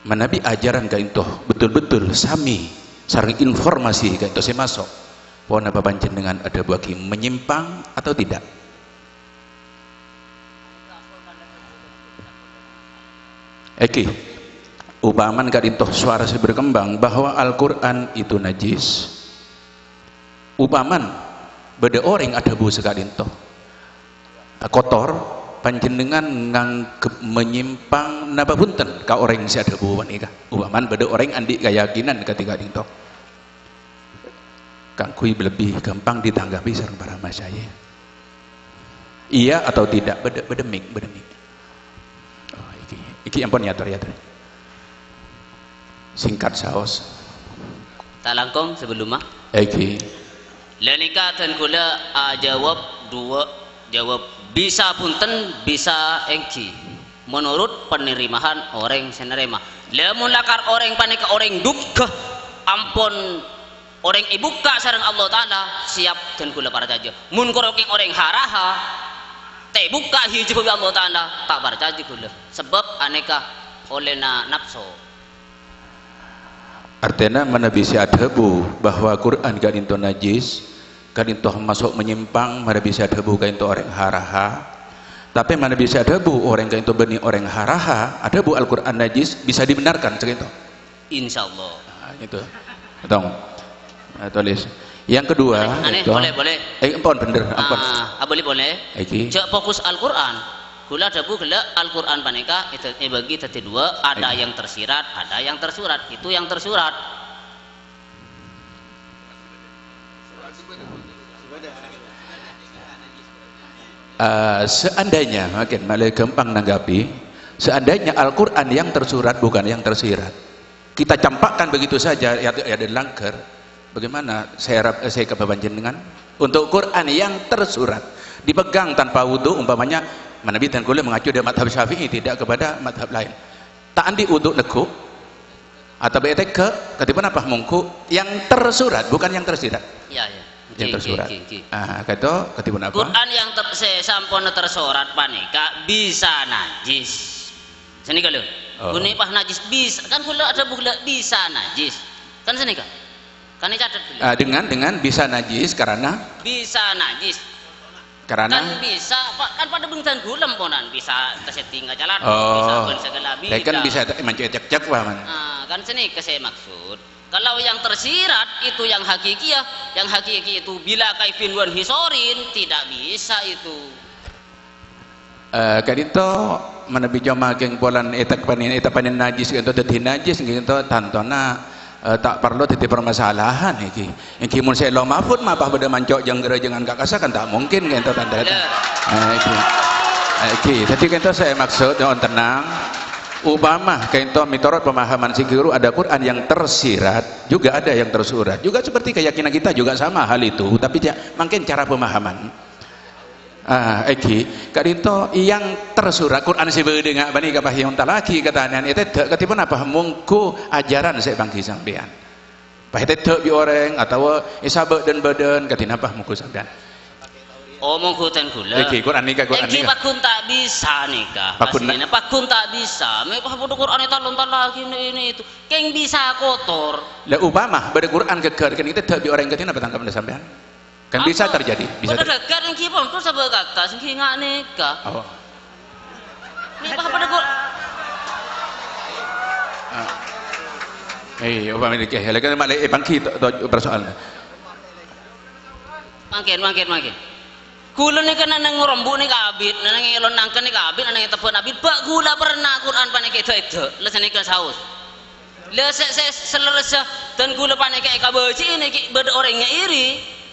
Manabi ajaran ka intoh betul-betul sami sareng informasi ka intoh saya masuk pohon apa panjenengan ada bagi menyimpang atau tidak. Eki upaman ka intoh suara saya berkembang bahwa Al-Quran itu najis, upaman beda orang ada bu sekali intoh kotor panjenengan ngangkep menyimpang napa punten ka orang si ada bu wanika upaman beda orang andi keyakinan ketika intoh kangkui lebih gampang ditanggapi sareng para masyayikh iya atau tidak bedemik oh, iki ampun ya singkat saos tak langkong sebelum mah iki lenika dan kula jawab dua jawab bisa punten bisa engki menurut penerimaan orang senerema lamun lakar orang panika orang duka ampun orang ibuka sareng Allah Ta'ala siap dan kula para caja mun koroking orang haraha teh buka hiji Allah Ta'ala tak para caja kula sebab aneka olehna nafsu artinya mana bisa adhabu bahwa Quran kan itu najis kan itu masuk menyimpang mana bisa adhabu kan itu orang haraha tapi mana bisa adhabu orang kan itu benih orang haraha adhabu Al-Quran najis bisa dibenarkan segitu insyaallah itu tong tulis yang kedua aneh itu, boleh ampun bener ampun boleh cek fokus Al-Quran kula dabu gela Al-Quran panika itu bagi tadi dua ada yang tersirat ada yang tersurat itu yang tersurat seandainya makin malah gampang nanggapi seandainya Al-Quran yang tersurat bukan yang tersirat kita campakkan begitu saja ya ada langgar bagaimana saya kebabanjenengan untuk Quran yang tersurat dipegang tanpa wudu umpamanya Nabi dan kuliah mengacu dari madhab Syafi'i tidak kepada madhab lain tak andi uduk nekuk atau bete ketipan apa mungku yang tersurat bukan yang tersirat ya yang tersurat kata ketipan apa Quran yang sampun tersurat panika bisa najis sini kalau kunipah najis bisa kan kula ada bukla bisa najis kan sini kan ini catat dengan bisa najis karena bisa najis karena kan bisa kan pada bengsan gulam ponan bisa tersetting jalan bisa pun segala bisa kan bisa mencecek wah man kan sini saya maksud kalau yang tersirat itu yang hakiki itu bila kaifin wan hisorin tidak bisa itu kadito menabi jama geng polan etak panin najis gitu dadi najis gitu tantona tak perlu titik permasalahan iki mun saya lo mahfud mapah beda mancok jenggera jangan kakasa kan tak mungkin gitu tanda iki tadi gitu saya maksud jangan tenang upama gitu mitorot pemahaman si guru ada Quran yang tersirat juga ada yang tersurat juga seperti keyakinan kita juga sama hal itu tapi mungkin cara pemahaman kadito yang tersurat Quran sebede ngak bani kapah yang talaki katanan itu ketipun apa mungku ajaran saya bangki sampean pah itu bi orang atau isabe dan badan katina apa mungku sampean mungku tan kula Quran nikah pakun tak bisa nikah pastinya pakun tak bisa me pah bodo Quran itu lontar lagi ini itu keng bisa kotor lah upama bade Quran keker kan itu bi orang katina apa tangkap sampean kan bisa terjadi bisa dekat yang kipon terus apa kakak sing ngak nikah nikah pada kok upama nikah lagi mak bangki persoalan makin kula nih kan nang ngorombu nih kabit nang ngelon nangken nih kabit nang tepun abit bak gula pernah Quran panik itu lesane ke saus saya selesai dan gula panik kayak kabaci ini beda orangnya iri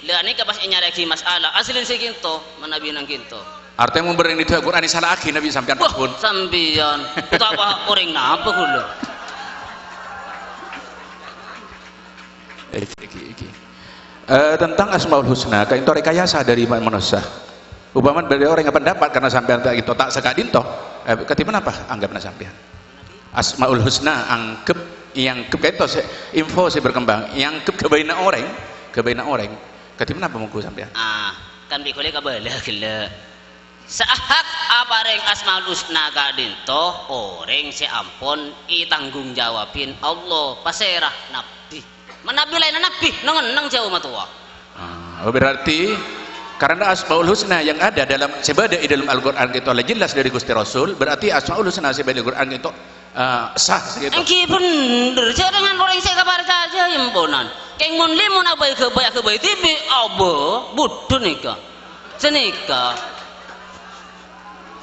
lah ini pas nyareki masalah aslin seginto manabi nang kinto artinya memberi itu Quran salah akhi Nabi sampean pun sampean itu apa orang napa kula tentang Asmaul Husna kain to rekayasa dari manusia umpama dari orang yang pendapat karena sampean tak itu tak sekadin toh ketipan apa anggapna sampean Asmaul Husna anggap yang kebeto info saya berkembang yang kebaina orang ketipan apa mungku sampean kan bikole kabala gila sahak apareng asmaul husna kadinto orang si ampun tanggung jawabin Allah paserah nabi manabi lain nabi nang jauh matua. Berarti karena asmaul husna yang ada dalam sebada dalam Al-Qur'an itu jelas dari Gusti Rasul, berarti asmaul husna sebada Al-Qur'an itu sah gitu. Engki bener, jangan orang saya kabar saja imponan. Keng mun limun abai kebai tibi abo budu nika. Senika.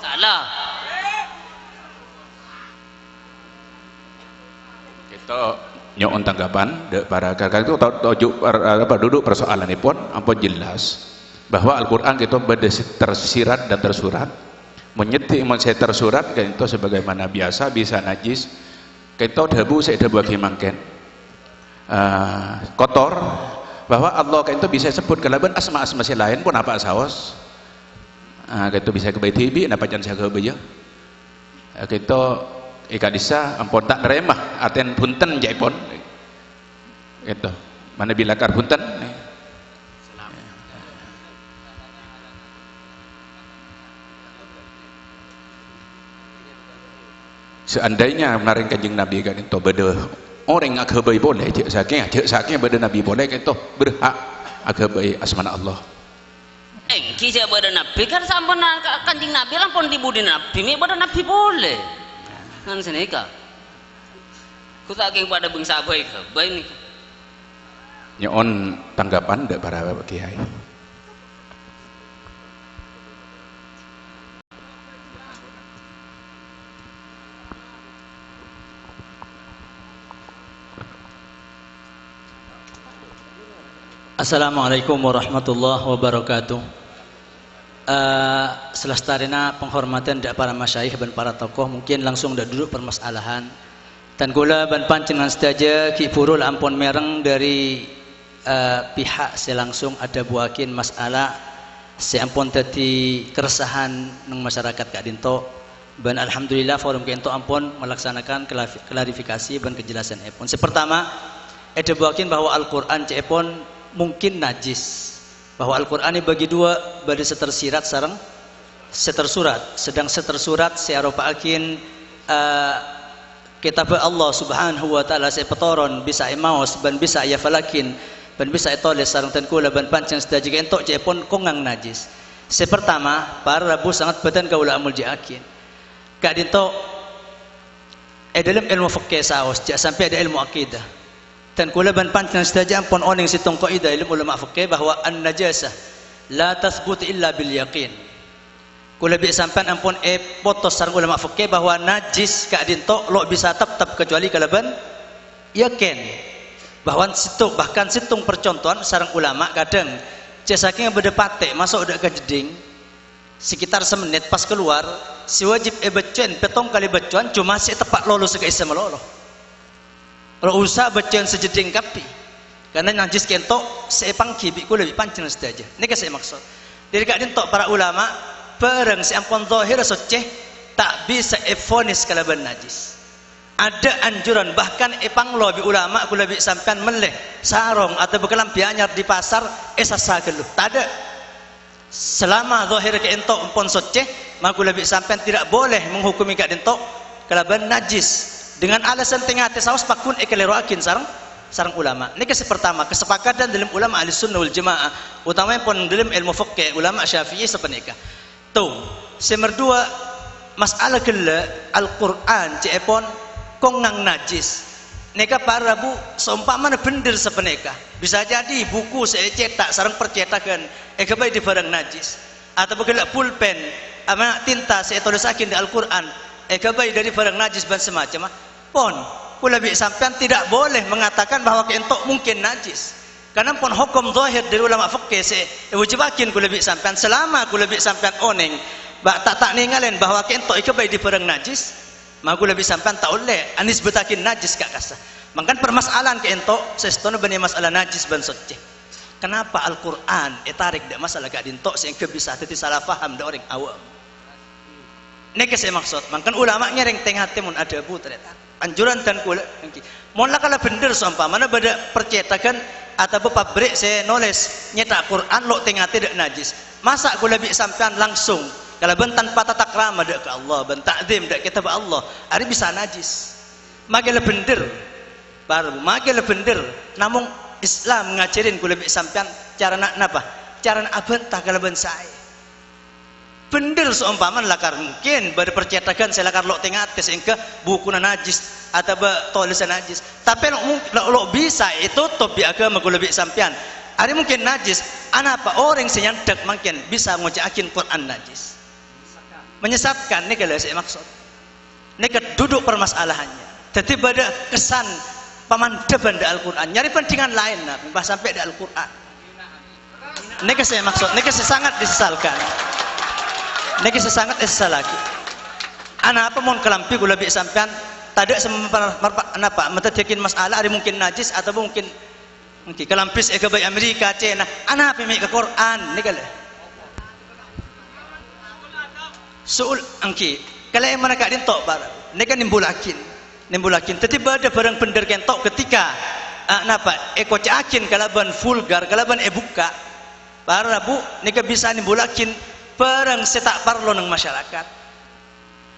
Salah. Kita nyon tanggapan para kakak itu duduk persoalan ini pun ampun jelas bahwa Al-Quran itu tersirat dan tersurat menyetik saya tersurat kan itu sebagaimana biasa bisa najis kita debu saya debu mangken kotor bahwa Allah kan itu bisa sebut kalaban asma-asma si lain pun apa saos itu bisa kebaik tibi napa jangan saya kebaik kita ikadisa ampun tak neremah aten punten jaipon itu mana bilakar punten seandainya kemarin kanjeng Nabi kan itu beda orang agabai boleh cek saking beda Nabi boleh kan itu berhak agabai asmana Allah engki saya beda Nabi kan sampun kanjeng Nabi lampun dibudi Nabi mi beda Nabi boleh kan senika ku saking pada bangsa baik baik nih nyon tanggapan dari para kiai. Assalamualaikum warahmatullahi wabarakatuh. Selestarina penghormatan dari para masyayikh dan para tokoh mungkin langsung dah duduk permasalahan dan gula ban pancengan saja ki purul ampun mereng dari pihak selangsung ada buakin masalah seampun tadi keresahan nang masyarakat Kak Dinto ban alhamdulillah forum kento ampun melaksanakan klarifikasi dan kejelasan epon. Sepertama ada buakin bahwa Al-Qur'an cepon mungkin najis bahwa Al-Quran ini bagi dua bagi setersirat sarang setersurat sedang setersurat searopaakin kitab Allah subhanahu wa ta'ala sepetoron bisa imaos ban bisa ya falakin ban bisa itoles sarang tenkula ban pancang sedaji kentok cepon kongang najis sepertama para rabu sangat beten kaula amul jiakin kak dinto dalam ilmu fikih saos sampai ada ilmu akidah dan kula ban pancen saja ampun oning situng kaidah ilmu ulama fikih bahwa an-najasah la tathbut illa bil yaqin. Kula bi sampean ampun potos sareng ulama fikih bahwa najis ka dinto lo bisa tetap kecuali kalaban yakin. Bahwa situ bahkan situng percontohan sareng ulama kadang saking bedepate masuk udah ke jeding sekitar semenit pas keluar si wajib becen petong kali becuan cuma si tepat lulus ke isem lolo. Kalau usah bacain sejeding kapi karena najis kentok seepang kibi ku lebih pancen saja ini saya maksud dari kak dintok para ulama bareng si ampun zahir soceh tak bisa efonis kalaban najis ada anjuran bahkan epang lobi ulama ku lebih sampean meleh sarong atau bekelampi anyar di pasar esasa geluh tak ada selama zahir kentok ampun soceh maka lebih sampean tidak boleh menghukumi kak dintok kalaban najis dengan alasan tengah saus pakun ekeleroakin sarang ulama. Ini kes pertama kesepakatan dalam ulama ahli sunnah wal jamaah utamanya pun dalam ilmu fikih ulama syafi'i sepenika. Tuh, nomor dua masalah kela Al-Quran cepon kongang najis. Neka para bu seumpama bener sepenika. Bisa jadi buku saya cetak sarang percetakan kebaik di barang najis atau begala pulpen ama tinta saya tulisakin di Al-Quran kebaik dari barang najis dan semacam pun kula bi sampean tidak boleh mengatakan bahwa kentok mungkin najis karena pun hukum zahir dari ulama fikih wajibakin kula bi sampean selama kula bi sampean oneng tak ningalen bahwa kentok kebaik di barang najis maka kula bi sampean tak oleh anis betakin najis kak kasa mangkan permasalahan kentok sestono bani masalah najis ban suci kenapa Al-Quran tarik dak masalah kak dintok sehingga bisa tadi salah faham dak orang awam ini saya maksud mangkan ulama nyering tengah timun ada bu ternyata anjuran dan kula mohonlah kalau bener sumpah mana pada percetakan atau pabrik saya nulis nyetak Quran lo tengah tidak najis masa kula bi sampean langsung kalau ben tanpa tata krama dak ke Allah, ben takzim dak kita ba Allah, ari bisa najis. Magel bener. Baru magel bener. Namun Islam ngajarin kula lebih sampean cara nak napa? Cara nak abentah kalau ben sae. Bener seumpaman lakar mungkin pada percetakan saya lakar lok tengates engke buku najis atau tulisan najis. Tapi lo bisa itu topi agama kula lebih sampean. Ari mungkin najis, apa orang senyandak mungkin bisa ngocakin Quran najis. Menyesatkan ini kalau saya maksud. Ini duduk permasalahannya. Jadi pada kesan pemandapan di Al-Quran, nyari pentingan lain, nah, sampai di Al-Quran. Ini saya maksud, ini saya sangat disesalkan. Ini saya sangat disesal lagi. Anak apa mohon kelampi gula lebih sampean, tidak apa, mentadikin masalah, ada mungkin najis atau mungkin kelampis ke bayi Amerika, Cina, anak apa ke Quran, ini kalau. Soal angki, kalau yang mana kadin tok barang, ini kan nimbulakin. Tiba ada barang bener kentok ketika, napa, cakin kalaban vulgar, kalaban buka, para bu, ini kan bisa nimbulakin barang setak parlo ng masyarakat.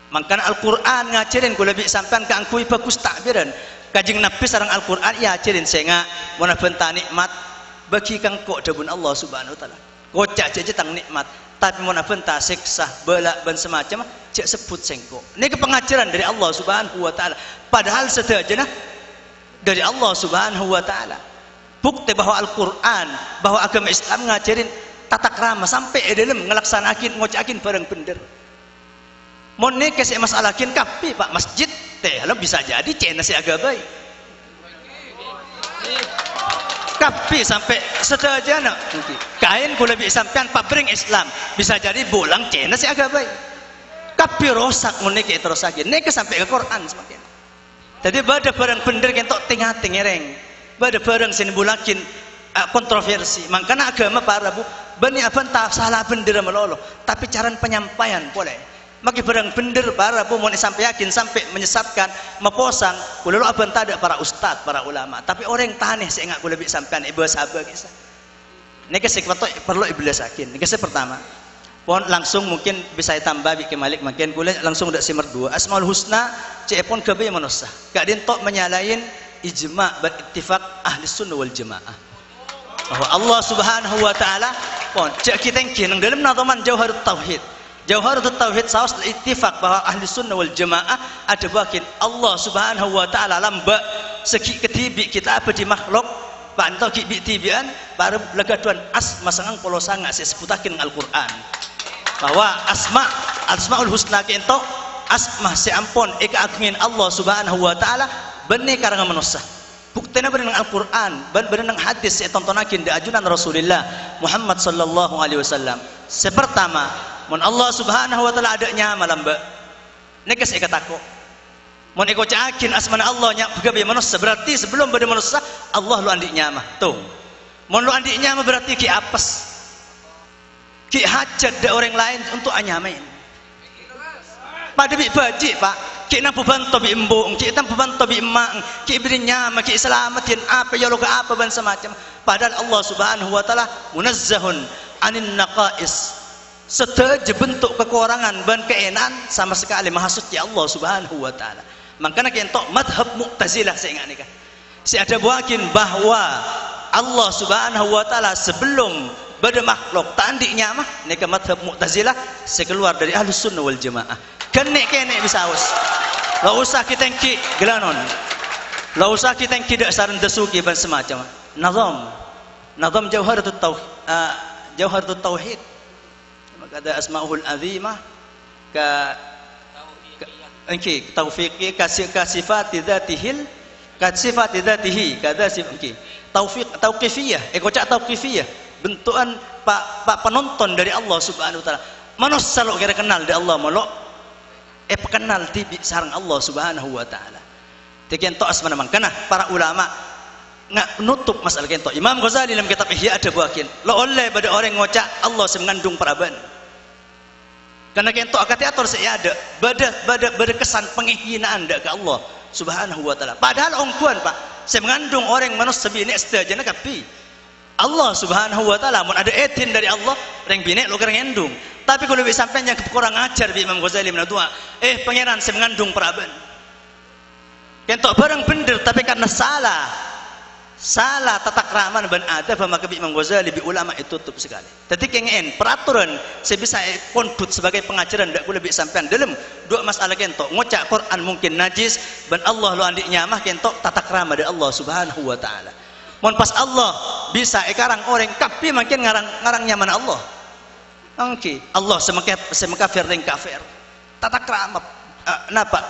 Makanya Al-Quran ngajarin kula lebih sampean ke angkui bagus takbiran. Kajing Nabi sarang Al-Quran ya ajarin saya ngak mana benta nikmat bagi kang kok dabun Allah Subhanahu wa taala. Kocak jeje tang nikmat. Tapi mana benta siksa, belak dan semacam cek sebut sengko. Ini pengajaran dari Allah Subhanahu wa taala. Padahal sedajana dari Allah Subhanahu wa taala. Bukti bahwa Al-Quran, bahwa agama Islam ngajarin tata krama sampai dalam ngelaksanakin ngocakin barang bener. Mau nek saya masalahin kapi Pak masjid teh lo bisa jadi cina si agak baik. Kapi sampai sedajana kain kula bisa sampean pabring Islam bisa jadi bolang cina si agak baik. Kapi rosak mau nek terus lagi nek sampai ke Quran semakin. Jadi pada barang bener kentok tinggal ngereng. Pada barang sini bulakin kontroversi. Makanya agama para bu bani apa entah salah bener melolo. Tapi cara penyampaian boleh. Maki barang bener para bu mau disampaikan sampai menyesatkan, meposang. Kulalu apa entah ada para ustad, para ulama. Tapi orang taneh saya enggak kula lebih sampean ibu sahabat kisah. Ini kesik perlu iblis yakin. Ini kesik pertama. Pon langsung mungkin bisa tambah bikin malik makin kula langsung udah simer dua. Asmaul husna cepon kebe manusia. Gak dintok menyalain ijma dan ittifaq ahli sunnah wal jamaah. Bahwa Allah Subhanahu wa taala pon cek kita yang dalam nazaman Jauharut Tauhid. Jauharut Tauhid saus ittifaq bahwa ahli sunnah wal jamaah ada bakin Allah Subhanahu wa taala lamba segi ketibi kita apa di makhluk pantau ki bitibian baru lagaduan asma sangang polo sanga sebutakin Al-Qur'an bahwa asmaul husna kento asma seampun eka agungin Allah Subhanahu wa taala benih karangan manusia. Buktinya berenang Al-Quran, berenang hadis saya tontonakin di ajunan Rasulullah Muhammad sallallahu alaihi wasallam. Sepertama, mun Allah Subhanahu wa taala ada nyama lamba. Nek saya katako. Mun iko cakin asmana Allah nya gabe manusia berarti sebelum pada manusia Allah lu andi nyama. Tuh. Mun lu andi nyama berarti ki apes. Ki hajat da orang lain untuk anyamain. Pada bi baji, Pak. Ki nampu bantu bi embung, ki nampu bantu bi emak, ki beri nyama, ki selamatin apa ya loga apa ban semacam. Padahal Allah Subhanahu wa taala munazzahun anin naqais. Seteja bentuk kekurangan dan keenan sama sekali maha suci Allah Subhanahu wa taala. Makanya kentok madhab Mu'tazilah saya ingat nikah. Saya ada buakin bahwa Allah Subhanahu wa taala sebelum pada makhluk tandik nyamah nika madhab Mu'tazilah sekeluar dari Ahlus Sunnah wal Jamaah. Kenek bisa us. Lau usah kita ki gelanon. Lau usah kita ki dak saran desuki dan semacam. Nazam Jauharatut Tauhid. Maka ada asmaul azimah ka taufiqi kasifati dzatihil kasifati dzatihi kada sifki. Tauqifiyah, cak tauqifiyah. Bentukan pak penonton dari Allah Subhanahu wa taala. Manusia lo kira kenal dari Allah malok kenal tibi sarang Allah Subhanahu wa taala. Tekento asmana mangkana para ulama nggak nutup masalah kento. Imam Ghazali dalam kitab Ihya ada buakin. Lo oleh pada orang ngocak Allah semengandung paraban. Karena kento akati atur saya ada bada kesan penghinaan dak ke Allah Subhanahu wa taala. Padahal ongkuan Pak, saya mengandung orang manusia bini sedajana kapi. Allah Subhanahu wa taala mun ada etin dari Allah reng bini lo kereng endung. Tapi kalau lebih sampai yang kurang ajar bi Imam Ghazali menadua, pangeran saya mengandung peraban. Kentok barang bener tapi karena salah tata krama dan adab maka bi Imam Ghazali bi ulama itu tutup sekali. Tapi kengen peraturan saya bisa kontut sebagai pengajaran dak lebih sampean dalam dua masalah kentok ngocak Quran mungkin najis ban Allah lo andik nyamah kentok tata krama dari Allah Subhanahu wa taala. Mon pas Allah bisa ekarang orang kapi makin ngarang nyaman Allah. Angki Allah semakafir ring kafir. Tata krama napa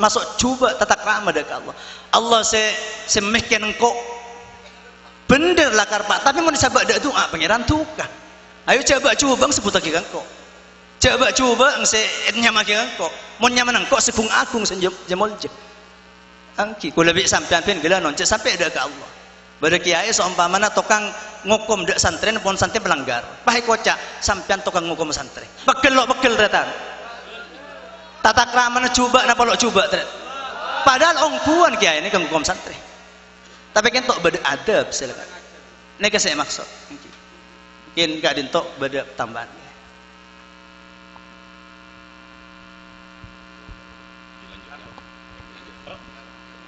masuk coba tata krama dekat Allah. Allah semehken engkau bener lah karpa tapi mau disabak dak doa pangeran tukah. Ayo coba bang sebut lagi engkau. Coba engse nyaman engkau. Mon nyaman engkau sepung agung senjamol je. Angki kula lebih sampean gila nonce sampai dekat Allah. Pada kiai seumpamana tukang ngukum dak santren pun santren pelanggar. Pahai kocak sampean tukang ngukum santren. Bekel datang. Tata krama coba napa lo coba tret. Padahal ongkuan kiai ini kang ngukum santren. Tapi kan tok beda adab silakan. Nek saya maksud. Mungkin gak dintok beda tambahan.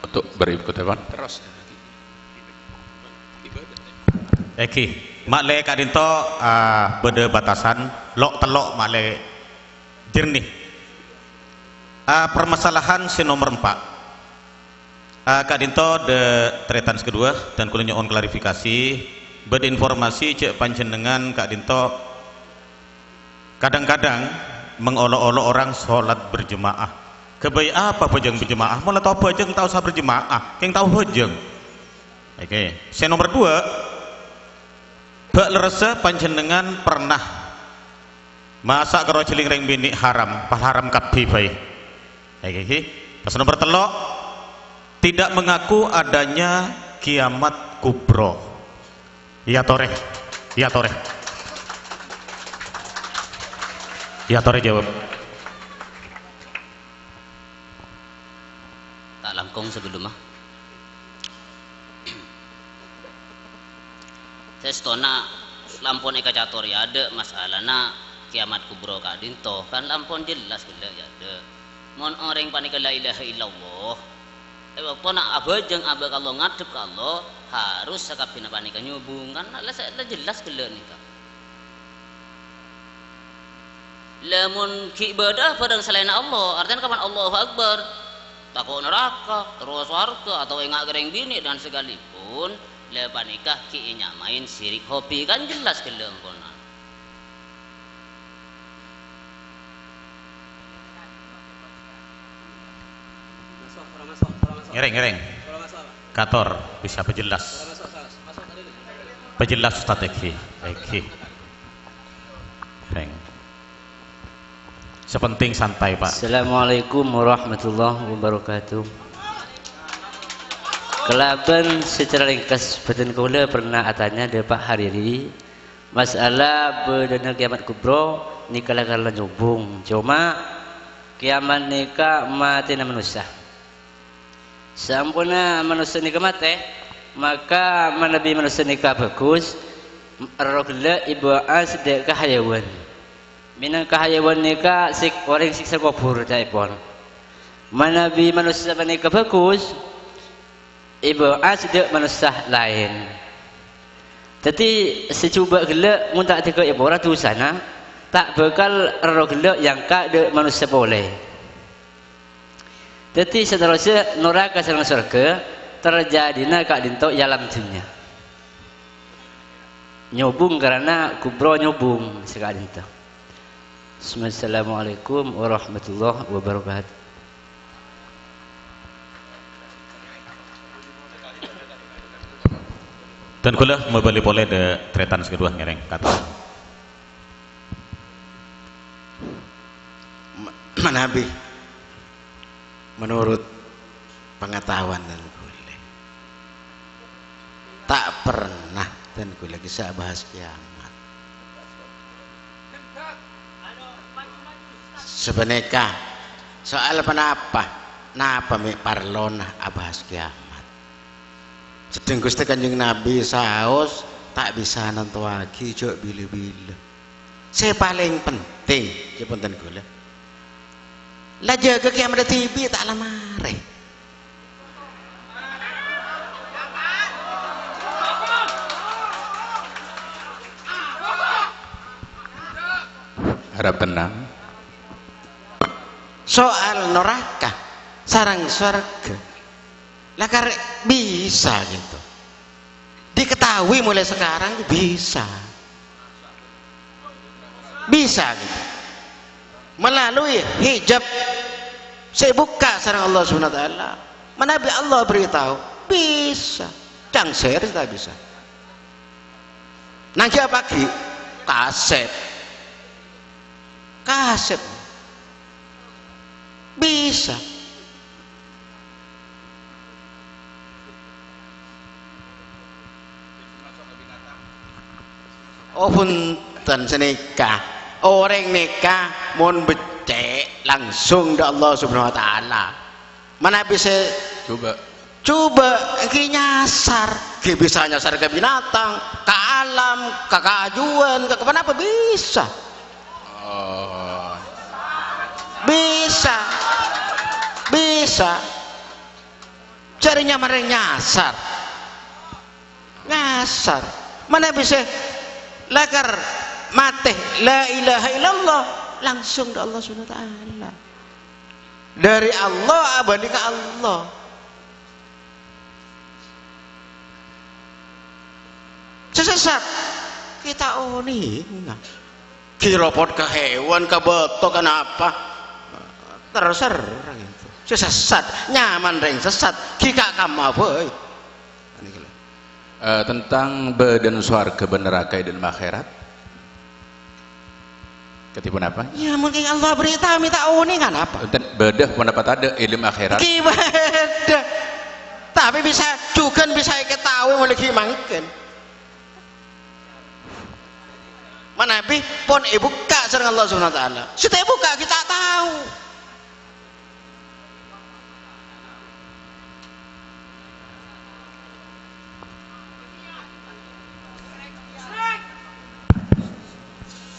Untuk berikutnya terus. Eki, makle kadinto beda batasan lok telok makle jernih. Permasalahan si nomor 4. Kadinto de tretan kedua dan kulinya on klarifikasi beda informasi cek panjenengan kadinto kadang-kadang mengolok-olok orang sholat berjemaah. Kebaik apa pejeng berjemaah? Malah tahu pejeng tahu sah berjemaah, yang tahu pejeng. Oke, si nomor 2. Bak lerese panjenengan pernah masak karo celing ring bini haram, haram kabeh bae. Iki. Pas nomor 3 tidak mengaku adanya kiamat kubro. Iya tore. Iya tore. Iya tore jawab. Tak langkung sebelum Testona lampon eka catur ya ada masalahna kiamat kubro kadinto kan lampon jelas gila ya ada mon orang panik la ilaha illallah waktu nak abajeng abak Allah ngadep ke Allah harus sakapina panika nyubung kan lah jelas gila nih kak lamun ki ibadah padang selain Allah artinya kapan Allahu Akbar takut neraka terus warga atau enggak gereng bini dan sekalipun lepas nikah ki nyamain sirik hobi kan jelas kelengkonan. Ngereng. Kator bisa pejelas. Pejelas Ustaz Eki. Ngereng. Sepenting santai Pak. Assalamualaikum warahmatullahi wabarakatuh. Kelaban secara ringkas badan kula pernah atanya dari Pak Hariri masalah berdana kiamat kubro nikah lakar nyubung cuma kiamat nikah mati na manusia sampuna manusia nikah mati maka manabi manusia nikah bagus rogla ibu asdek kahayawan minang kahayawan nikah orang siksa kubur taipon manabi manusia nikah bagus ibu asdek manusia lain. Jadi secuba gelak mun tak teka ibu ratu sana tak bakal roh gelak yang kak manusia boleh. Jadi seterusnya neraka sareng surga terjadina kak dinto alam dunia. Nyubung karena kubro nyubung sekali dinto. Assalamualaikum warahmatullahi wabarakatuh. Dan kula membeli boleh de tretan kedua ngereng kata. Nabi menurut pengetahuan dan kula tak pernah dan kula bisa bahas kiamat. Sebenarnya soal napa mi parlona bahas kiamat. Sedeng Gusti Kanjeng Nabi saos tak bisa nanti lagi jok bila-bila Saya paling penting ya punten kula. Lah jaga kiamat TV tak lamare. Harap tenang. Soal neraka sarang surga lah karek bisa gitu, diketahui mulai sekarang bisa gitu melalui hijab. Saya buka sarang Allah Subhanahu wa taala, Nabi Allah beritahu bisa, cangser tak bisa. Nanti pagi kaset bisa. Oh punten senikah orang nikah mohon becek langsung dari Allah Subhanahu wa taala. Mana bisa coba iki nyasar, ki bisa nyasar ke binatang, ke alam, ke keajuan, ke kemana apa bisa. Oh. Bisa carinya mereka nyasar mana bisa lakar mate la ilaha illallah langsung dari Allah Subhanahu wa taala, dari Allah abadi ke Allah. Sesat kita kira pot ke hewan ke beto kenapa terserah gitu. Sesat nyaman ring sesat kika kamu boy. Tentang badan swarga neraka dan akhirat ketipun apa? Ya mungkin Allah berita minta kan apa? Bedah pendapat ada ilmu akhirat. Beda. Tapi bisa juga bisa ketahui oleh mungkin. Mana Nabi pun buka sareng Allah Subhanahu wa taala. Setiap buka kita tahu.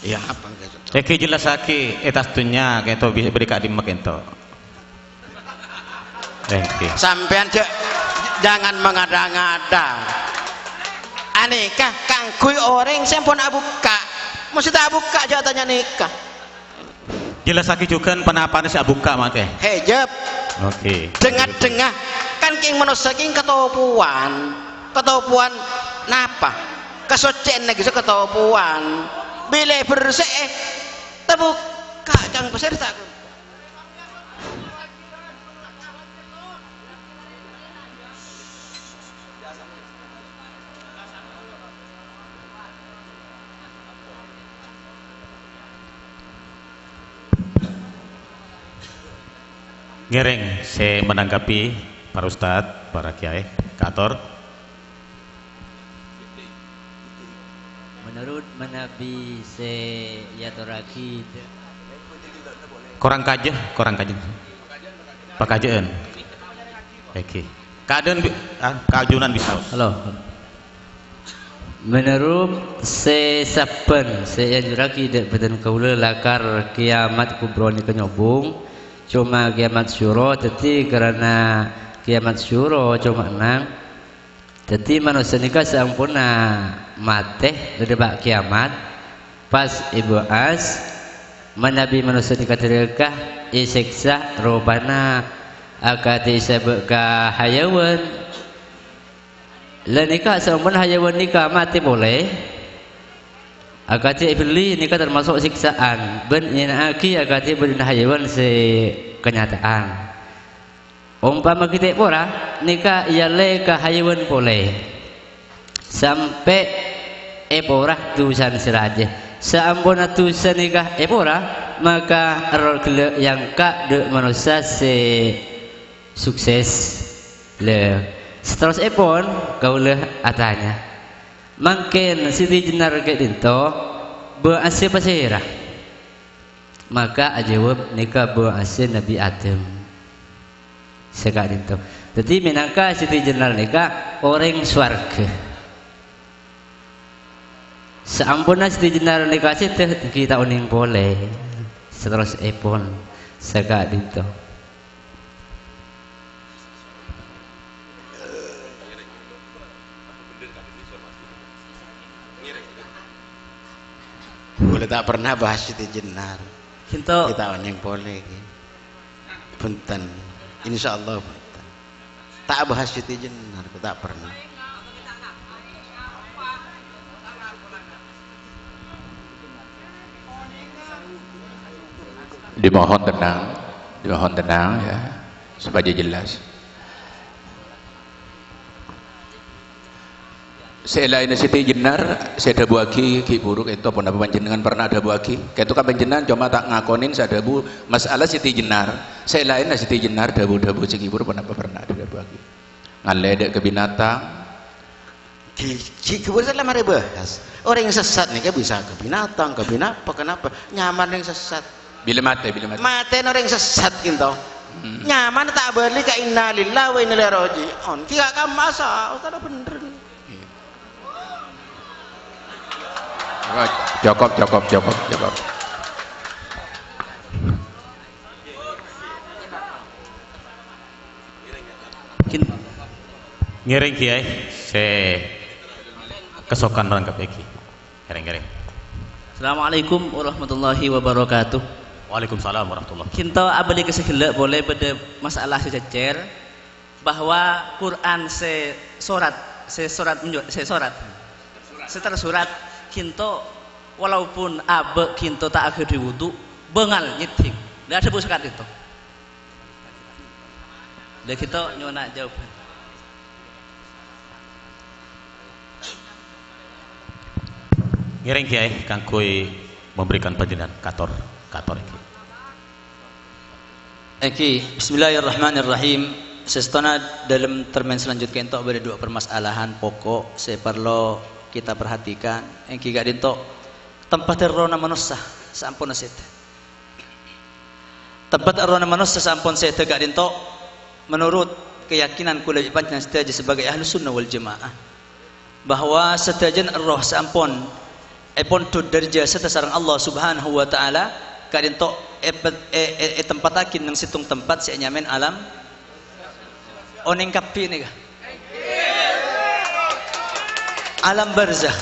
Ya apa gitu. Eki jelas aki etas dunya kento bisa beri kak dimek kento. Sampean jangan mengada-ngada. Anikah kangkui orang sempon abuka. Mesti tak buka jawatannya nikah. Jelas aki juga penapan si abuka make. Hijab. Oke. Dengar-dengar kan king manusia king ketopuan napa? Kesucian lagi ketopuan. Bila bersih terbuka kang peserta. Ngereng saya menanggapi para ustadz, para kiai, kator. Menurut Nabi Yatoraki Korang kaje. Pakajaan. Oke. Keajunan bisa. halo. Menurut saben Yatoraki beten kaula lakar kiamat kubro ni kenyobung cuma kiamat syuro tetapi karena kiamat syuro cuma nang jadi manusia nikah sampuna mate dari bak kiamat pas ibu as menabi manusia nikah terikah isiksa robana akati sebeka hayawan lah nikah sampuna hayawan nikah mati boleh akati ibli nikah termasuk siksaan ben ina aki akati ben hayawan se kenyataan umpama kita pura nikah iale ka hayawan boleh sampai eporah tusan seraje seampun tusan nikah epora maka rogel yang kak de manusia se sukses le seterus epon kau le atanya mungkin siti jenar ke dinto berasih pasirah maka ajawab nikah berasih Nabi Adam sekak dinto jadi minangka siti jenar nikah orang swarga Seampun Siti Jenar dikasih teh kita uning boleh. Seterus epon seka dito. Boleh tak pernah bahas Siti Jenar. Kinto Kita yang boleh. Punten. Insyaallah punten. Tak bahas Siti Jenar, tak pernah. Dimohon tenang ya, supaya jelas. Selain Siti Jenar, saya ada buaki ki buruk itu pun apa panjenengan pernah ada buaki. Kayak itu kan panjenengan cuma tak ngakonin saya ada bu masalah Siti Jenar. Selain Siti Jenar dabu ki buruk pun apa pernah ada buaki. Ngaledek ke binatang. Ki boleh lah mari bahas. Orang yang sesat nih kan bisa ke binatang, ke binapa, kenapa? Nyaman yang sesat. Bila mati. Mati orang yang sesat gitu. Nyaman tak beli ke innalillahi wa inna ilaihi raji'un. Ki gak masa, kada bener. Cukup. Ngiring kiai se kesokan rangkap iki. Ngiring. Assalamualaikum warahmatullahi wabarakatuh. Waalaikumsalam warahmatullahi. Kinto abadi kesegela boleh pada masalah sejajar bahwa Quran setelah surat kinto walaupun abe kinto tak akhir diwudu bengal nyiting tidak ada busakat itu. Dan kita nyona jawaban. Ngiring kiai kangkui memberikan panjenengan kator iki. Bismillahirrahmanirrahim. Sestona dalam termen selanjutnya itu ada dua permasalahan pokok saya perlu kita perhatikan. Yang kiga dinto tempat errona manusia sampun set. Tempat errona manusia sampun set gak dinto menurut keyakinan kula panjenengan sedaja sebagai ahli sunnah wal jamaah bahwa sedajan roh sampun epon tud dari jasa sareng Allah Subhanahu wa taala kadinto tempatakin nang situng tempat saya nyamen alam oning kapi nih alam barzakh.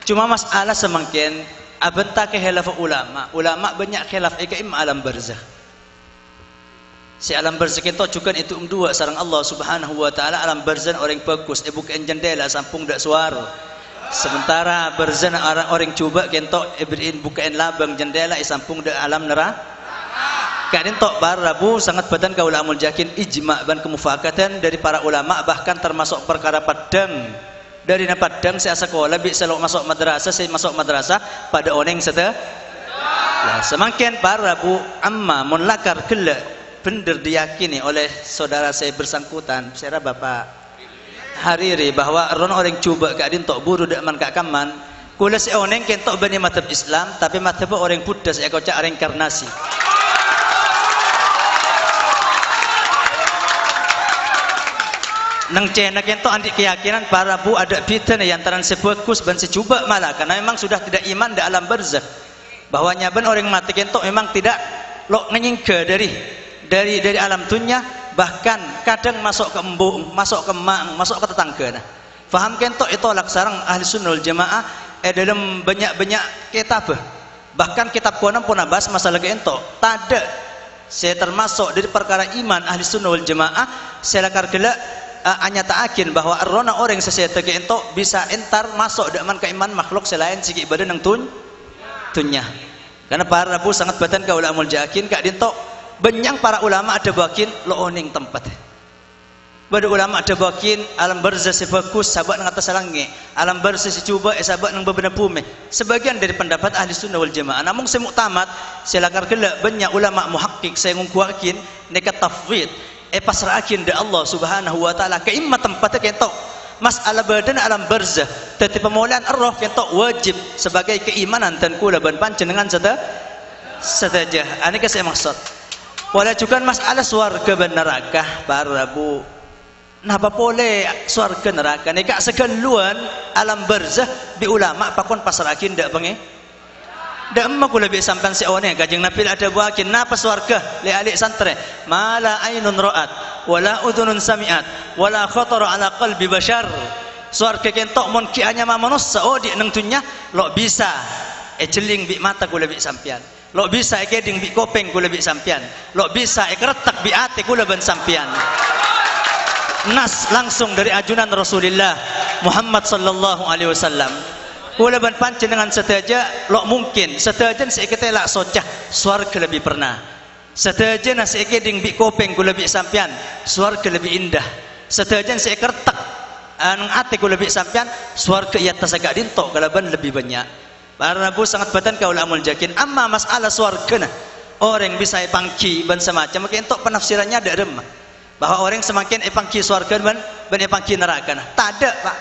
Cuma masalah semangkin abenta ke khilaf ulama banyak khilaf im alam barzakh. Si alam barzakh itu juga itu dua sareng Allah Subhanahu wa taala. Alam barzakh orang bagus bukan jendela sampung dak suara. Sementara barzan orang coba kentok ibrin bukain labang jendela isampung de alam neraka. Kadin tok barabu sangat badan ka ulama jakin ijma' ban kemufakatan dari para ulama bahkan termasuk perkara padang. Dari padang saya sekolah bi selok masuk madrasah pada oneng sete. Lah semakin barabu amma mun lakar kella bener diyakini oleh saudara saya bersangkutan saya Bapak Hariri bahwa orang cuba gak dintok buru dak man kak kaman kula si oneng kentok bani madhab Islam tapi madhab orang Buddha saya kocak reinkarnasi. Nang cena kentok andik keyakinan para bu ada bidan yang antara sebagus ban secuba malah karena memang sudah tidak iman di alam barzakh bahwa nyaban orang mati kentok memang tidak lo nganyingke dari alam dunia bahkan kadang masuk ke embung, masuk ke mang, masuk ke tetangga. Nah, faham kentok itu laksarang ahli sunnah wal jamaah dalam banyak kitab. Bahkan kitab kuanam pun bahas masalah kentok. Tada saya termasuk dari perkara iman ahli sunnah wal jamaah saya lakar gelak hanya ta'akin bahwa arona orang seseta kentok bisa entar masuk daman keiman makhluk selain segi badan yang tunya. Karena para rabu sangat badan ka ulama jakin kak dintok banyak para ulama ada bakin lo oning tempat. Pada ulama ada bakin alam barzakh sebagus sahabat nang atas langit, alam barzakh secuba sahabat nang bebenah bumi. Sebagian dari pendapat ahli sunnah wal jamaah. Namun saya muktamad silakar kelak banyak ulama muhakkik saya ngungkuakin nekat tafwid pasrahakin dari Allah Subhanahu wa taala ke imma tempatnya kentok masalah badan alam barzakh tetapi pemulihan roh kentok wajib sebagai keimanan dan kula ban panjenengan saja. Ini saya maksud. Wala juga masalah swarga dan neraka para rabu Napa boleh surga neraka ni kak sekeluan alam barzah bi ulama pakon pasrakin dak pengen dak emma kula bi sampan si one kajeng Nabi ada buakin napa surga li alik santre mala ainun ra'at wala udhunun sami'at wala khatara ala qalbi bashar surga kentok mon ki anya manusia oh di nang tunya lo bisa celing bi mata kula bi sampian lo bisa keding bi kopeng kula bi sampian lo bisa kretak bi ate kula ban sampian. Nas langsung dari ajunan Rasulullah Muhammad sallallahu alaihi wasallam. Kula ban pancen dengan sedaja lo mungkin sedajan seikete lak socah swarga lebih pernah. Sedajan seike ding bi kopeng kula bi sampean swarga lebih indah. Sedajan seikertak anang ate kula bi sampean swarga iya tasaga dintok kalaban lebih banyak. Para nabu sangat badan kaula amul jakin amma masalah swarga orang bisa pangki ban semacam maka entok penafsirannya ada remah. Bahwa orang semakin epangki surga ban epangki neraka. Nah, tak ada pak.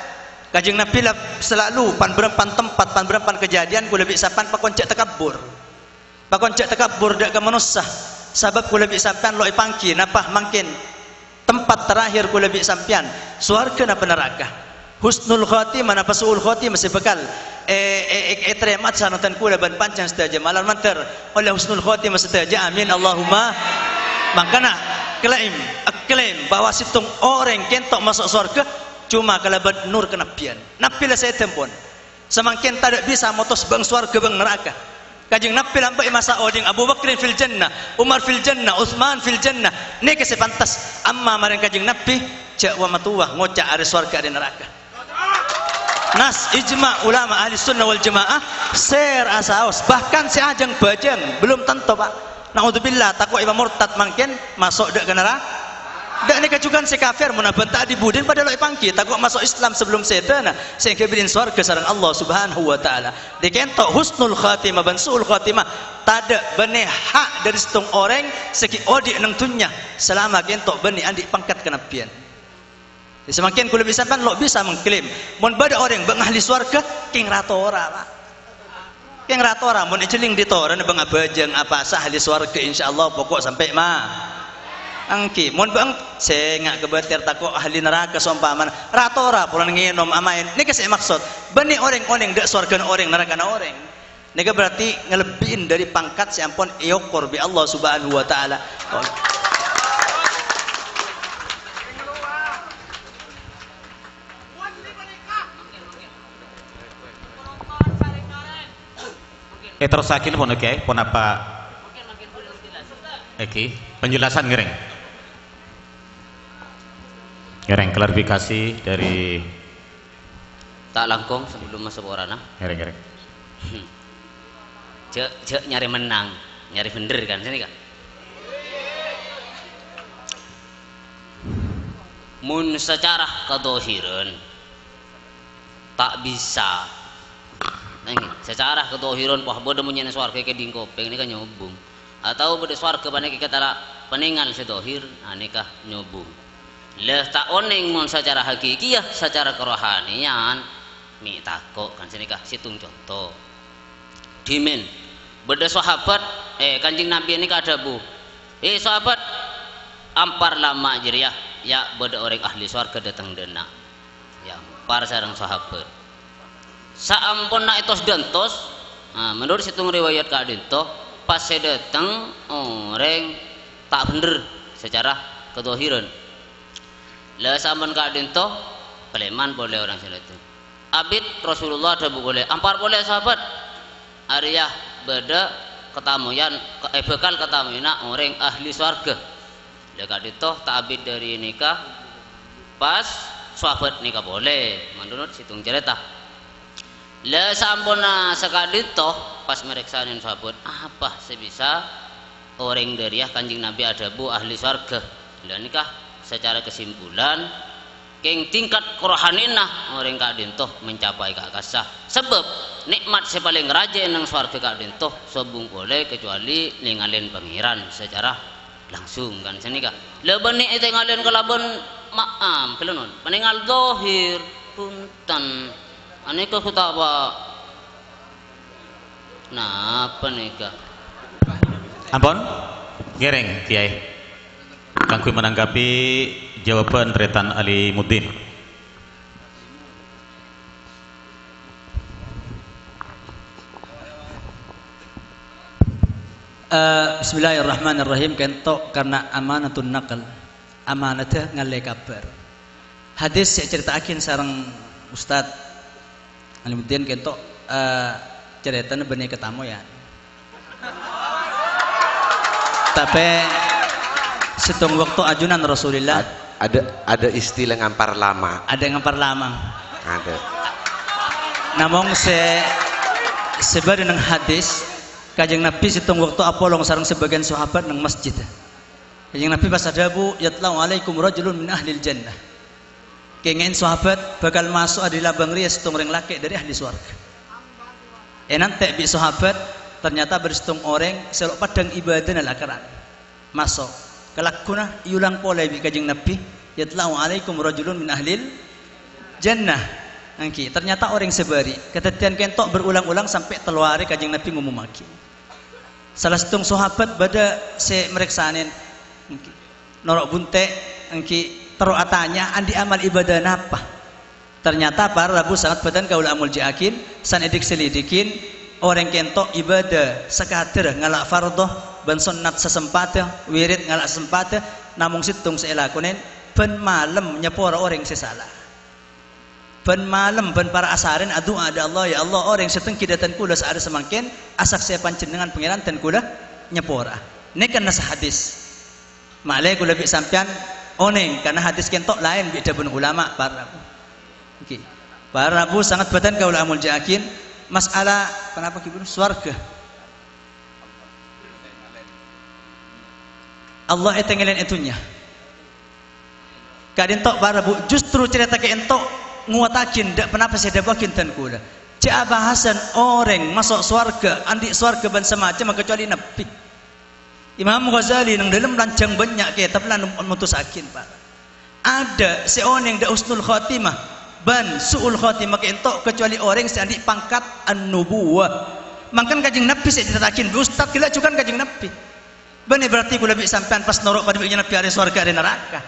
Kajeng Nabi lah selalu pan berempan tempat, pan berempan kejadian kula bi sampan pakoncak takabur. Pakoncak takabur dak ke manusia. Sebab kula bi sampan lo epangki napa mangkin tempat terakhir kula bi sampian surga napa neraka. Husnul khatimah napa suul khatimah masih bekal tremat sanatan kula ban pancang setaja malam manter oleh husnul khatimah setaja amin Allahumma. Makana klaim bahwa situng orang kentok masuk surga cuma kalaban nur kenabian. Nabi lah saya tempon. Semakin tak bisa motos bang surga bang neraka. Kajing Nabi lampai masa oding Abu Bakr fil jannah, Umar fil jannah, Utsman fil jannah. Ni kese pantas. Amma marang kajing Nabi cak wa matuwah ngocak ada surga ada neraka. Nas ijma ulama ahli sunnah wal jamaah ser asaos bahkan si ajang bajang belum tentu pak. Naudzubillah takwa imam murtad mangken masuk dak ke neraka. Dak ni kacukan si kafir munaban tak dibudin pada lo pangki takwa masuk Islam sebelum sedana sehingga bilin surga sareng Allah Subhanahu wa taala. Dikentok husnul khatimah ban suul khatimah tada bani hak dari setung orang segi odi nang tunya selama kentok bani andi pangkat kenabian. Semakin kula bisa kan lo bisa mengklaim mun bada orang bang ahli surga king ratora pak. Yang ratora mun celing ditoran bang abajang apa sah ahli surga insyaallah pokok sampai ma angki mun bang sengak kebatir takok ahli neraka sompaman ratora pulang nginom amain ni kasi maksud bani orang-orang dak surga orang neraka orang nega berarti ngelebihin dari pangkat si ampun iokor bi Allah Subhanahu wa taala. Terus akhir pun oke, pun apa? Oke, penjelasan ngereng. Ngereng klarifikasi dari tak langkung sebelum masuk orana. ngereng. Cek nyari menang, nyari bener kan sini kan. Mun secara kedohiran tak bisa. Secara kedohiran wah bodoh menyen swarga ke dingkopeng ini kan nyobung atau bodoh swarga banyak kita lah peninggal sedohir aneka nyobung leh tak oneng mon secara hakiki ya secara kerohanian mi tako kan sini kah situng contoh dimen bodoh sahabat kanjeng Nabi ini kada bu sahabat ampar lama jadi ya bodoh orang ahli swarga datang dena ya ampar sareng sahabat saampun nak etos dentos menurut situng riwayat kadento pas saya datang orang tak bener secara kedohiran lah saampun kadento peleman boleh orang saya datang abid Rasulullah ada boleh ampar boleh sahabat Arya beda ketamuyan bekal ketamuyana orang ahli surga lah kadento tak abid dari nikah pas sahabat nikah boleh menurut situng cerita. Lah sampuna sekali toh pas mereksanin sahabat apa sebisa orang dari kanjeng Nabi ada bu ahli surga. Lah nikah secara kesimpulan keng tingkat kerohaninah orang kadin toh mencapai ke akasah sebab nikmat sepaling raja nang surga kadin toh sobung boleh kecuali ningalin pangeran secara langsung kan senika. Lah bani itu ngalin kalaban maam kelunon peninggal dohir punten aneka kutawa nah apa nikah ampun ngereng kiai kangku menanggapi jawaban Retan Ali Muddin. Bismillahirrahmanirrahim. Kentok karena amanatun nakal, amanatnya ngalai kabar. Hadis saya ceritakan sarang Ustad Alimuddin kentok ceritanya benih ketamu ya. Tapi setung waktu ajunan Rasulullah ada istilah ngampar lama. ada ngampar lama. Ada. Namun sebar dengan hadis Kanjeng Nabi setung waktu apolong sarang sebagian sahabat nang masjid. Kanjeng Nabi pas adabu yatlau alaikum rajulun min ahlil jannah. Kengen sahabat bakal masuk di labang ria setung orang laki dari ahli surga. Nanti bi sahabat ternyata bersetung orang selok padang ibadah nalakaran. Masuk. Kelakuna iulang pola bi Kanjeng Nabi yatlau alaikum rajulun min ahlil jannah. Angki ternyata orang sebari. Ketetian kentok berulang-ulang sampai teluari Kanjeng Nabi ngumum lagi. Salah setung sahabat bada se mereksanin norok bunte angki teruk atanya andi amal ibadah napa. Ternyata para rabu sangat badan kaula amul jakin san edik selidikin orang kentok ibadah sekader ngalak fardhu ban sunnat sesempatnya wirid ngalak sempatnya namung situng seelakunen ben malam nyepora orang sesalah. Ben malam ben para asarin adu ada Allah ya Allah orang setengki datan kula saada semangkin asak saya panjenengan pangeran dan kula nyepora. Ini kan nas hadis. Malai kula bi sampean oneng karena hadis kentok lain beda pun ulama para rabu. Oke. Para rabu sangat badan kaula amul jakin masalah kenapa kibun swarga. Allah etengelen itunya. Kadin tok para rabu justru cerita ke entok nguatakin dak kenapa saya dapakin tan kula. Cak bahasan orang masuk swarga, andi swarga ban semacam kecuali Nabi. Imam Ghazali nang dalam rancang banyak kitab lan mutusakin Pak. Ada seorang dak usnul khatimah ban suul khatimah kentok kecuali orang yang andi pangkat an-nubuwah. Mangkan Kanjeng Nabi saya ditatakin ustaz kila cukan Kanjeng Nabi. Bani berarti kula bi sampean pas norok pada Nabi ada swarga ada neraka.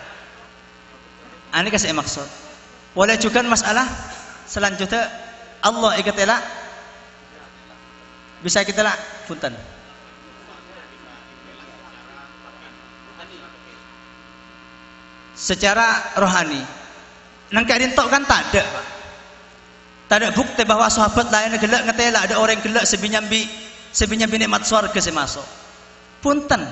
Ani kasih maksud. Boleh juga masalah selanjutnya Allah ikatela bisa kita lah punten secara rohani nang kadin tok kan tak ada bukti bahwa sahabat lain gelak ngetela ada orang gelak sebinyambi nikmat surga semasuk punten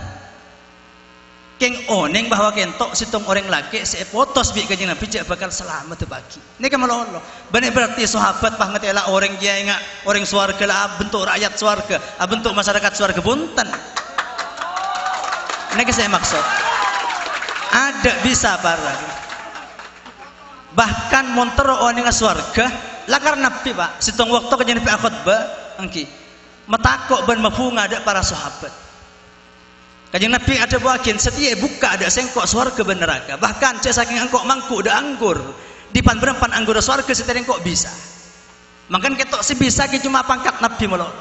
keng oneng bahwa kentok situng orang laki sepotos bi Kanjeng Nabi jak bakal selamat bagi. Ini kan malah Allah. Benar berarti sahabat pah ngetela orang dia ingat orang swarga lah bentuk rakyat swarga, bentuk masyarakat swarga punten. Ini kan saya maksud. Ada bisa para. Bahkan montero oneng swarga lah karena Nabi Pak. Situng waktu Kanjeng Nabi khutbah angki. Metakok ban mafunga ada para sahabat. Kanjeng Nabi ada bagian setia buka ada sengkok swarga ben neraka. Bahkan cek saking angkok mangku ada anggur. Di pan berempan anggur swarga setia kok bisa. Makan ketok si bisa ki cuma pangkat Nabi melolo.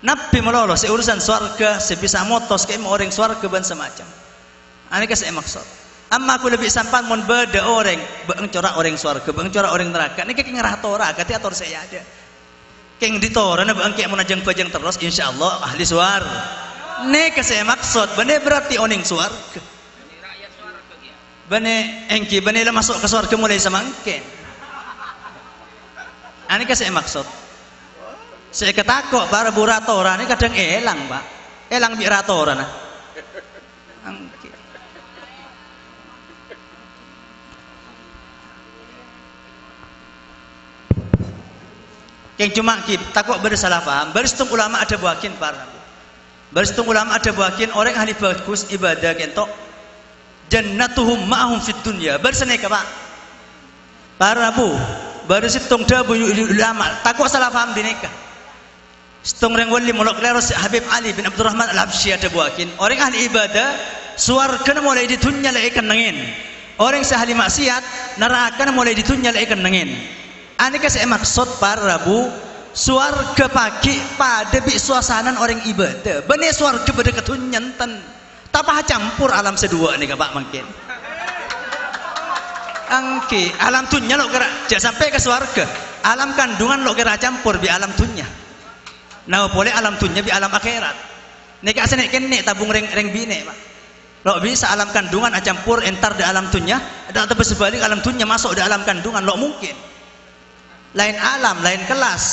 Nabi melolo seurusan swarga sebisa motos kayak orang swarga ben semacam. Ani ka saya maksud. Amma aku lebih sampan mon beda orang beung corak orang swarga, beung corak orang neraka. Niki ki ngerah tora kati atur saya ada. Keng ditora na beung ki mun ajang-pajang terus insyaallah ahli swarga. Nek saya maksud benar berarti oning swarga. Benar engki benar lah masuk ke swarga mulai semangkin. Ani saya maksud. Saya ketakut para buratora ini kadang elang Pak. Elang bi ratora nah. Angki. Yang cuma kita takut bersalah paham. Beristung ulama ada buakin para. Beristung ulama ada buakin orang ahli bagus ibadah kentok jannatuhum ma'hum fid dunya berseneka Pak para bu berisitung dabu ulama takut salah paham di nikah setung reng wali muluk leros Habib Ali bin Abdurrahman Al-Habsyi ada buakin orang ahli ibadah suarga mulai di dunya lah ikan nangin orang sahli maksiat neraka mulai di dunya lah ikan nangin ani kasih maksud para bu swarga pagi pada bi suasanan orang ibadah bener swarga pada ketunyantan tapah campur alam sedua nih Pak mungkin angki alam dunia lo kira jangan sampai ke surga. Alam kandungan lo kira campur bi alam dunia. Nah boleh alam dunia bi alam akhirat. Nek asane kene tabung reng bine Pak. Lo bisa alam kandungan campur entar di alam dunia, dan atau sebalik alam dunia masuk di alam kandungan lo mungkin. Lain alam, lain kelas.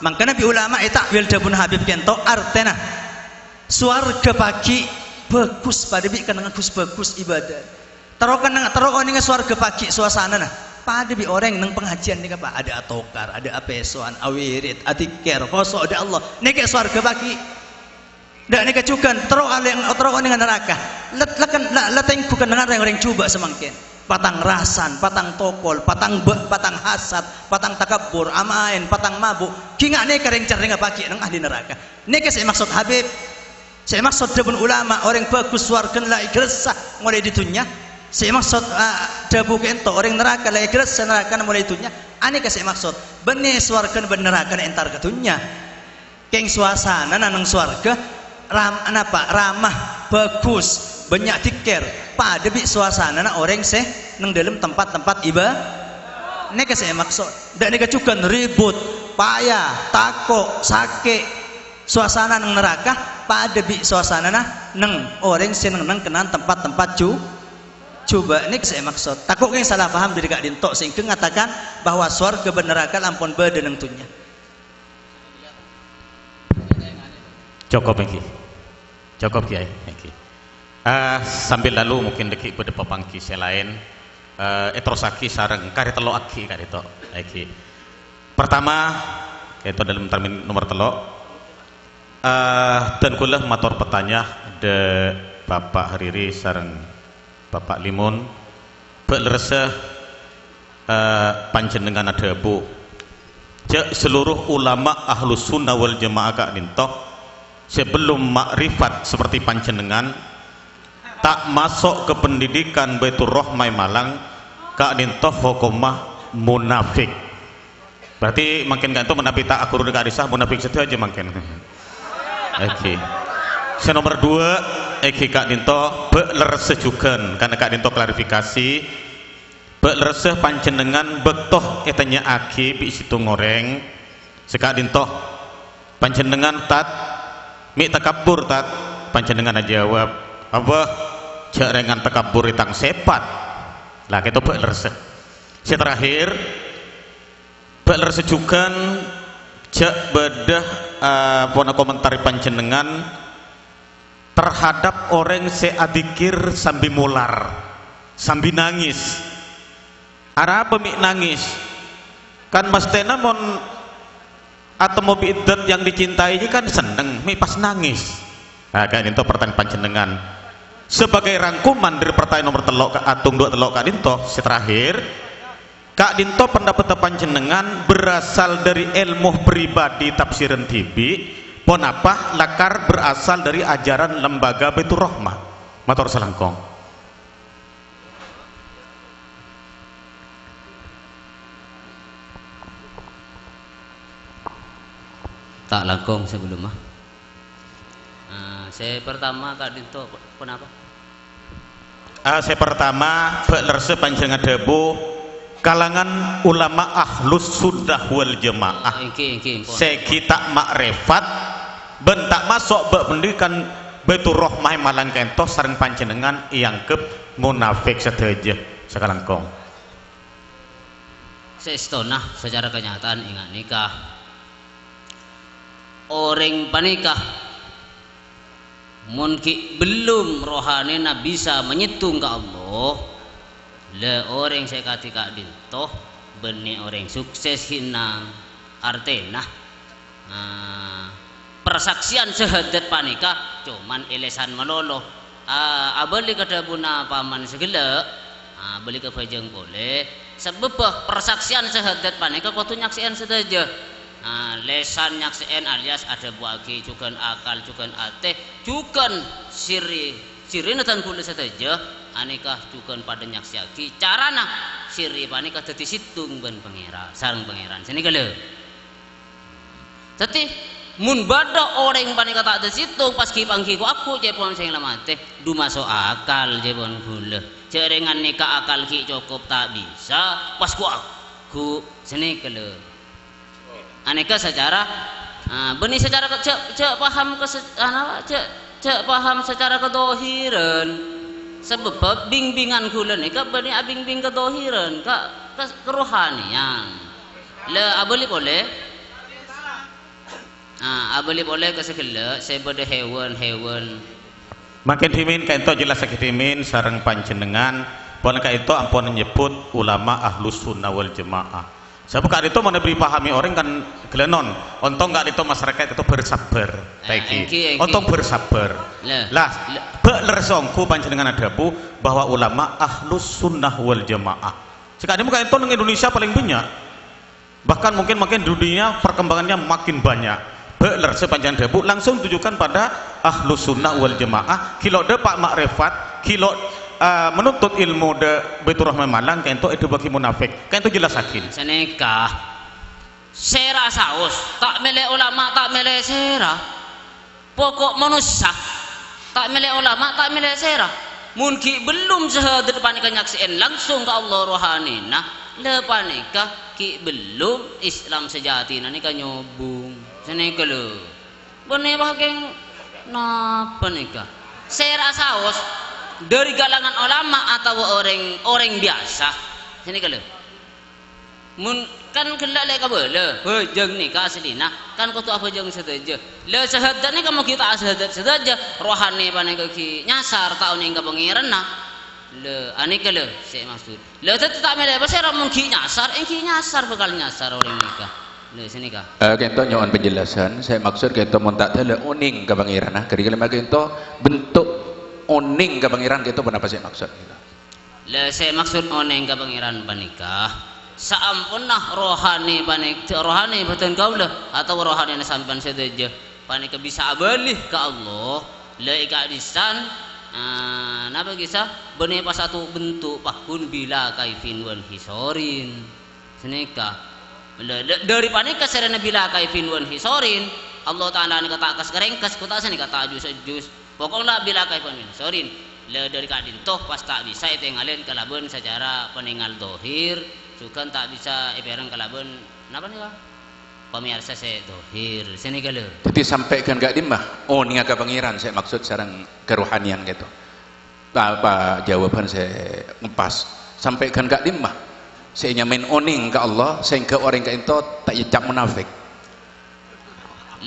Makanya bi ulama takwil dabun Habib kento artena swarga pagi bagus pada bi kan bagus ibadah. Tarokan dengan swarga pagi suasana nah. Pada bi orang nang pengajian nih Pak ada atokar, ada apesoan, awirit, atikir, kosok ada Allah. Nek swarga pagi. Dak nek cukan terok dengan neraka. Leteng bukan dengan orang coba semangkin. Patang rasan, patang tokol, patang hasad, patang takabur, amain, patang mabuk. Kinga nek kareng cereng pagi nang ahli neraka. Nek saya maksud Habib, saya maksud dabun ulama orang bagus swarga la igresah mulai di dunia. Saya maksud dabu kento orang neraka la igresah neraka mulai di dunia. Ane saya maksud benih swarga ben neraka entar ke dunia. Keng suasana nang swarga ramah bagus banyak tikir pada bi suasana na orang seh nang dalam tempat-tempat ibadah. Nek saya maksud dan nek cukan ribut payah takok sakit suasana nang neraka pada bi suasana na nang orang seh nang kenan tempat-tempat coba nek saya maksud takok yang salah paham dari kak dintok sing ngatakan bahwa surga ben neraka lampun beda nang dunya. Cukup Kiai. Sambil lalu mungkin deki pada papangki selain etrosaki sareng kari telo aki kari to aki. Pertama itu dalam termin nomor telo dan kula matur petanya de Bapak Hariri sareng Bapak Limun belerse panjenengan ada bu seluruh ulama ahlus sunnah wal jamaah kak nintoh sebelum makrifat seperti panjenengan tak masuk ke pendidikan Baitur Rahmai Malang kak dintoh hukumah munafik. Berarti makin kan itu munafik tak akur dekat risah munafik itu aja makin. Oke. Nomor 2 kak dintoh beler sejukan karena kak dintoh klarifikasi beler se panjenengan bektoh etanya aki bi situ ngoreng sekak dintoh panjenengan tat mi takabur tat panjenengan jawab apa jarengan takabur itang sepat lah kita belerse terakhir belerse juga jak bedah pona komentari panjenengan terhadap orang seadikir sambil mular sambil nangis arah pemik nangis kan mastena mon atau mobil idat yang dicintai kan seneng mi pas nangis. Nah kan itu pertanyaan panjenengan sebagai rangkuman dari pertanyaan nomor telok ke atung 2 telok kak dinto terakhir kak dinto pendapat panjenengan berasal dari ilmu pribadi tafsiran tibi pon apa lakar berasal dari ajaran lembaga Baitur Rahmah matur salangkong. Tak langkong sebelum saya pertama kak dinto kenapa? Saya pertama belerse panjenengan debu kalangan ulama ahlus sunnah wal jamaah. Saya kita makrifat ben tak masuk pendidikan Baitur Rahmah Malang kento sareng panjenengan yang ke munafik sedaja sakalangkong. Seistonah secara kenyataan ingat nikah orang panikah mungkin belum rohanina bisa menyetung ke Allah le orang saya kati kak dintoh benih orang sukses hinang artena persaksian sehadat panikah cuman elesan meloloh abali kada buna paman segala beli ke pajang boleh sebab persaksian sehadat panikah kau tu nyaksian saja lesan nyaksian alias ada buagi juga akal juga ate juga siri natan kula saja anikah juga pada nyaksiaki carana siri panikah dadi situng ban pangeran sareng pangeran sini kala tapi mun bada orang panikah tak ada situng pas kipangki ku aku cepon sing lamate du masuk akal cepon kula cerengan nikah akal ki cukup tak bisa pas aku sini kele aneka secara benih secara cek paham cek paham secara kedohiran sebab bimbingan kula nikah benih bimbing kedohiran kerohanian le abeli boleh abeli boleh kesekele saya berde hewan makin dimin kaento jelas sakit dimin sareng panjenengan pon kaito ampun nyebut ulama ahlus sunnah wal jamaah sebab kali itu mana beri pahami orang kan gelenon ontong kali itu masyarakat itu bersabar taiki ontong bersabar lah beler songku panjenengan adabu bahwa ulama ahlus sunnah wal jamaah sekarang ini itu di Indonesia paling banyak bahkan mungkin dunia perkembangannya makin banyak beler sepanjang debu langsung tujukan pada ahlus sunnah wal jamaah kilo de pak makrifat kilo menuntut ilmu de Baitur Rahman Malang kayak itu bagi munafik kayak itu jelas sakit seneka sera saus tak milih ulama tak milih sera pokok manusia tak milih ulama tak milih sera mungkin belum sehadir panika nyaksiin langsung ke Allah rohani nah lepanika ki belum Islam sejati nanika nyobung seneka lo benih bagian napa nika sera saus dari galangan ulama atau orang biasa sini kalau mun kan kelak le kabel jeng nikah aslina kan kutu apa jeng sedaja le sehadat ni kamu kita sehadat sedaja rohani panik ki nyasar tahun hingga pengiran nah le ani kalau saya maksud le tetap mele pasal mungkin nyasar bakal nyasar orang nikah le sini kah kento nyawan penjelasan saya maksud kento mun tak tele uning ka pangeran nah kira-kira kento bentuk oning ke pangeran itu apa saya maksud le saya maksud oning ke pangeran panikah saampunah rohani betul kau lah atau rohani sampan sedaja panik bisa balik ke Allah le ikadisan napa kisah benih pas satu bentuk pakun bila kaifin wan hisorin senika dari panik serena bila kaifin wan hisorin Allah Ta'ala ni kata kas kerengkas kota sini kata jus pokoknya bila kaifan min sorin le dari kadin toh pas tak bisa itu yang ngalen kalaban secara peninggal dohir sukan tak bisa ibaran kalaban napa nih pemirsa saya dohir sini kalau jadi sampaikan gak dimah ning ka pangeran saya maksud sareng kerohanian gitu apa jawaban saya ngepas sampaikan gak dimah saya nyamain oning ke Allah sehingga orang ke itu tak icap munafik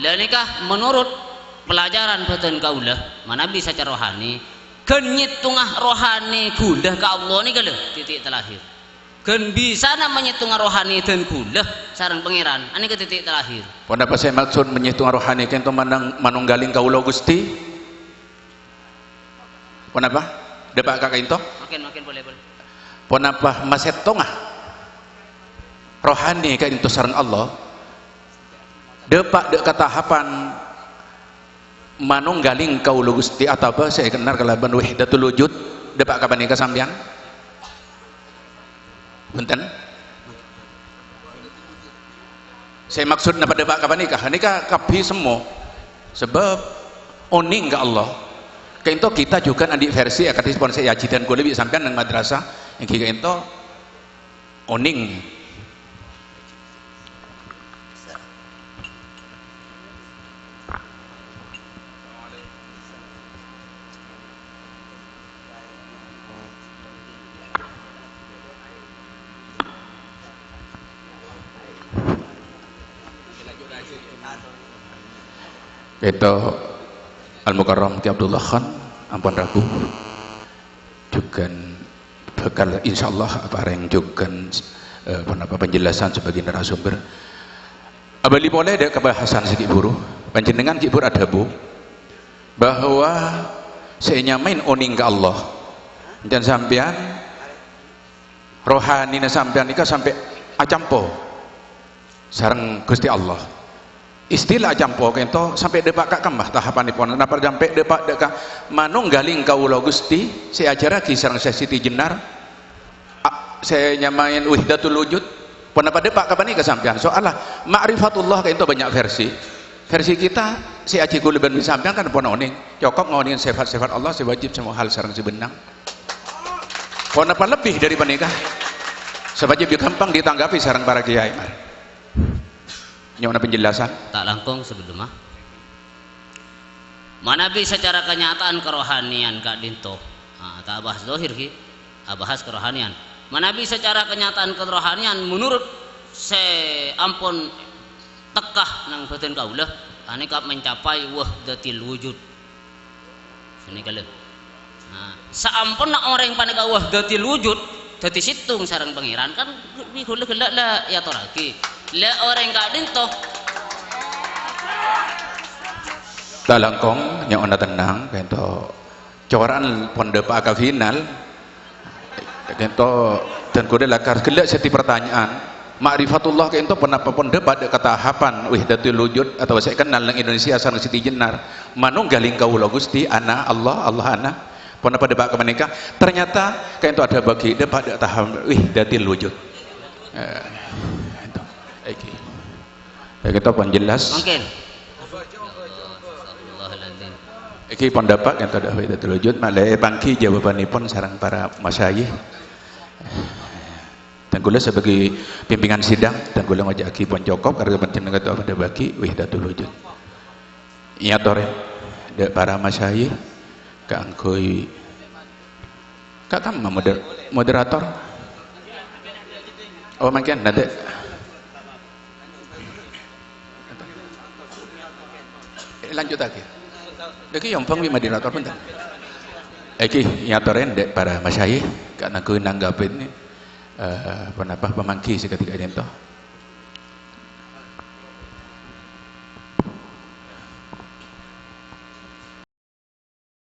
le nikah menurut pelajaran betul kaulah mana bisa cara rohani kenyit tengah rohani kulah ke Allah ni kalau titik terakhir kan bisa namanya tengah rohani dan kulah sarang pangeran ani ke titik terakhir pun apa saya maksud menyitung rohani kan itu manunggaling kaulah Gusti pun apa depak kakak itu makin boleh pun apa maset tengah rohani kan itu sarang Allah depak dek katahapan manunggaling kaula Gusti atau apa saya kenal kalaban wahdatul wujud depak kapan nikah sampean punten saya maksud napa depak kapan nikah kapi semua sebab oning ke Allah kayak itu kita juga adik versi akan sponsor ya dan gue lebih sampean nang madrasah yang kayak itu oning itu Al-Mukarram Ki Abdullah Khan ampun ragu juga bakal insyaallah bareng juga penjelasan sebagai narasumber abali boleh ada kebahasan sedikit buru panjenengan kibur adabu bahwa saya nyamain oning ke Allah dan sampean rohani sampean nikah sampai acampo sareng Gusti Allah istilah jampo kento sampai depak kak kemah tahapanipun napa sampai depak deka manunggaling kaula Gusti saya ajar lagi sareng saya Siti Jenar saya nyamain wahdatul wujud pun apa depak kapan ini kesampian soalah ma'rifatullah kento banyak versi kita si aji kuliban disampaikan kan pun oning cokok ngoning sifat-sifat Allah si wajib semua hal sareng si benang Pon apa lebih dari menikah? Supaya lebih gampang ditanggapi sarang para kiai. Nyawa penjelasan. Tak langkung sebelum mah. Manabi secara kenyataan kerohanian Kak Dinto. Nah, tak bahas dohir ki, bahas kerohanian. Manabi secara kenyataan kerohanian menurut se ampun tekah nang batin kaulah, ane kap mencapai wahdatil wujud. Sini kalau. Nah, saampun nak orang panika wahdatil wujud, dadi situng sareng pangeran kan wihula gelak lah ya toraki. Lah orang Kak Dinto Talangkong yang ona tenang kento coran ponde pak final kento dan kuda lakar gelak seti pertanyaan ma'rifatullah kento penapa ponde pada ketahapan wahdatul wujud atau saya kenal nang Indonesia sareng Siti Jenar manunggaling kawula Gusti ana Allah ana pun pada bak menikah ternyata kento ada bagi de pada tahap wahdatul wujud itu kita pun jelas mungkin iki pendapat yang tidak wahdatul wujud malai bangki jawabanipun sarang para masyayikh dan kula sebagai pimpinan sidang dan kula ngajaki pun cukup karena panjenengan kata pada bagi wahdatul wujud iya tore de para masyayikh kangkoi kakam moderator oh mungkin nanti lanjut lagi Deki yang pengwi moderator pun tak. Eki nyatoren dek para masyayikh karena ku nanggapin penapa pemangki seketika ini toh.